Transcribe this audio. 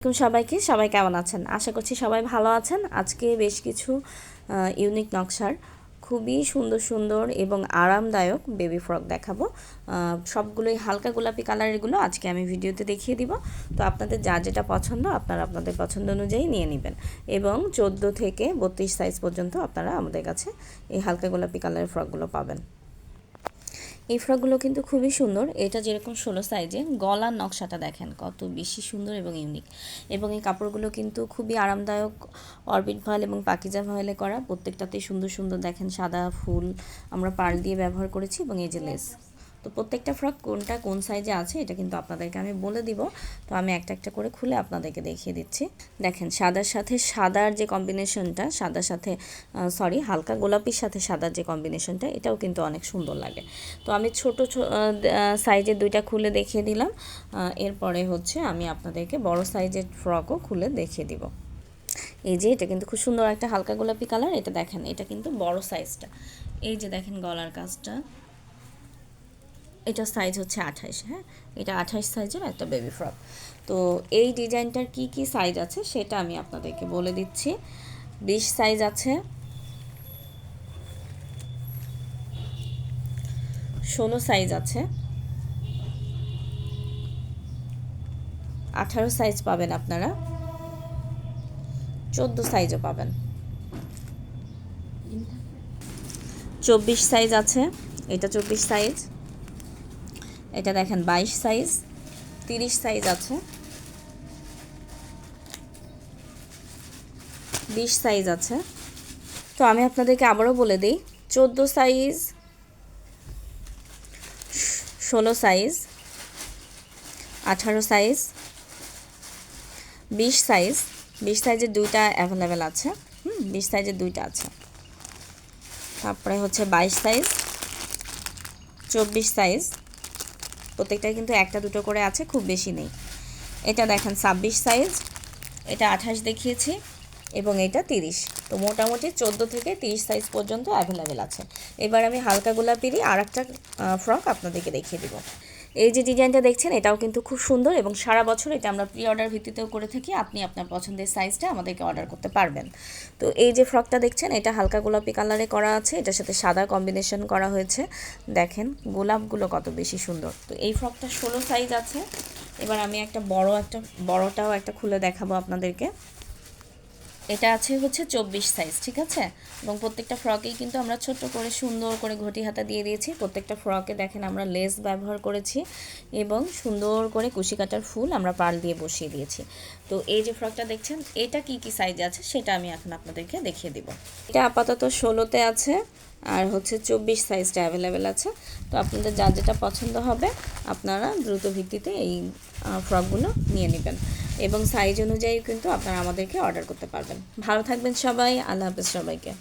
সবাইকে সবাই কেমন আছেন? আশা করছি সবাই ভালো আছেন। আজকে বেশ কিছু ইউনিক নকশার খুবই সুন্দর সুন্দর এবং আরামদায়ক বেবি ফ্রক দেখাবো। সবগুলোই হালকা গোলাপি কালারেরগুলো আজকে আমি ভিডিওতে দেখিয়ে দিব। তো আপনাদের যার যেটা পছন্দ আপনারা আপনাদের পছন্দ অনুযায়ী নিয়ে নেবেন এবং 14 থেকে 32 সাইজ পর্যন্ত আপনারা আমাদের কাছে এই হালকা গোলাপি কালারের ফ্রকগুলো পাবেন। এই ফ্রকগুলো কিন্তু খুবই সুন্দর। এটা যেরকম 16 সাইজে, গলার নকশাটা দেখেন কত বেশি সুন্দর এবং ইউনিক। এবং এই কাপড়গুলো কিন্তু খুবই আরামদায়ক, অরবিট ভয়েল এবং পাকিজা ভয়েলে করা। প্রত্যেকটাতেই সুন্দর সুন্দর দেখেন সাদা ফুল আমরা পার্ল দিয়ে ব্যবহার করেছি এবং এই যে লেস। তো প্রত্যেকটা ফ্রক কোনটা কোন সাইজে আছে এটা কিন্তু আপনাদেরকে আমি বলে দিব। তো আমি একটা একটা করে খুলে আপনাদেরকে দেখিয়ে দিচ্ছি। দেখেন সাদার সাথে সাদার যে কম্বিনেশনটা, সাদার সাথে হালকা গোলাপির সাথে সাদার যে কম্বিনেশনটা, এটাও কিন্তু অনেক সুন্দর লাগে। তো আমি ছোট সাইজের দুইটা খুলে দেখিয়ে দিলাম। এরপরে হচ্ছে আমি আপনাদেরকে বড় সাইজের ফ্রকও খুলে দেখিয়ে দিব। এই যে এটা কিন্তু খুব সুন্দর একটা হালকা গোলাপি কালার। এটা দেখেন, এটা কিন্তু বড় সাইজটা। এই যে দেখেন গলার কাজটা, এটা সাইজ হচ্ছে 28। হ্যাঁ, এটা 28 সাইজের একটা বেবি ফ্রক। তো এই ডিজাইনটার কি কি সাইজ আছে সেটা আমি আপনাদেরকে বলে দিচ্ছি। 20 সাইজ আছে, 16 সাইজ আছে, 18 সাইজ পাবেন আপনারা, 14 সাইজও পাবেন, 24 সাইজ আছে, এটা 24 সাইজ। এটা দেখেন 22 সাইজ, 30 সাইজ আছে, 20 সাইজ আছে। তো আমি আপনাদেরকে আবারও বলে দিই, 14 সাইজ, 16 সাইজ, 18 সাইজ, 20 সাইজ। 20 সাইজের দুইটা অ্যাভেলেবেল আছে। 20 সাইজের দুইটা আছে। তারপরে হচ্ছে 22 সাইজ, 24 সাইজ। প্রত্যেকটাই কিন্তু একটা দুটো করে আছে, খুব বেশি নেই। এটা দেখেন 26 সাইজ, এটা 28 দেখিয়েছি এবং এটা 30। তো মোটামুটি 14 থেকে 30 সাইজ পর্যন্ত অ্যাভেলেবেল আছে। এবার আমি হালকা গোলাপিরই আর একটা ফ্রক আপনাদেরকে দেখিয়ে দিব। এই যে ডিজাইনটা দেখছেন এটাও কিন্তু খুব সুন্দর এবং সারা বছর এটা আমরা প্রি অর্ডার ভিত্তিতেও করে থাকি। আপনি আপনার পছন্দের সাইজটা আমাদেরকে অর্ডার করতে পারবেন। তো এই যে ফ্রকটা দেখছেন এটা হালকা গোলাপি কালারে করা আছে, এটার সাথে সাদা কম্বিনেশন করা হয়েছে। দেখেন গোলাপগুলো কত বেশি সুন্দর। তো এই ফ্রকটা 16 সাইজ আছে। এবার আমি বড়টাও একটা খুলে দেখাবো আপনাদেরকে। এটা আছে হচ্ছে 24 সাইজ, ঠিক আছে। এবং প্রত্যেকটা ফ্রকেই কিন্তু আমরা ছোট্ট করে সুন্দর করে ঘটি হাতা দিয়ে দিয়েছি। প্রত্যেকটা ফ্রকে দেখেন আমরা লেস ব্যবহার করেছি এবং সুন্দর করে কুশি কাটার ফুল আমরা পার্ল দিয়ে বসিয়ে দিয়েছি। তো এই যে ফ্রকটা দেখছেন এটা কি কি সাইজে আছে সেটা আমি এখন আপনাদেরকে দেখিয়ে দিব। এটা আপাতত 16তে আছে আর হচ্ছে 24 সাইজটা অ্যাভেলেবেল আছে। তো আপনাদের যা যেটা পছন্দ হবে আপনারা দ্রুত ভিত্তিতে এই ফ্রকগুলো নিয়ে নেবেন এবং সাইজ অনুযায়ী কিন্তু আপনারা আমাদেরকে অর্ডার করতে পারবেন। ভালো থাকবেন সবাই, আল্লাহ হাফেজ সবাইকে।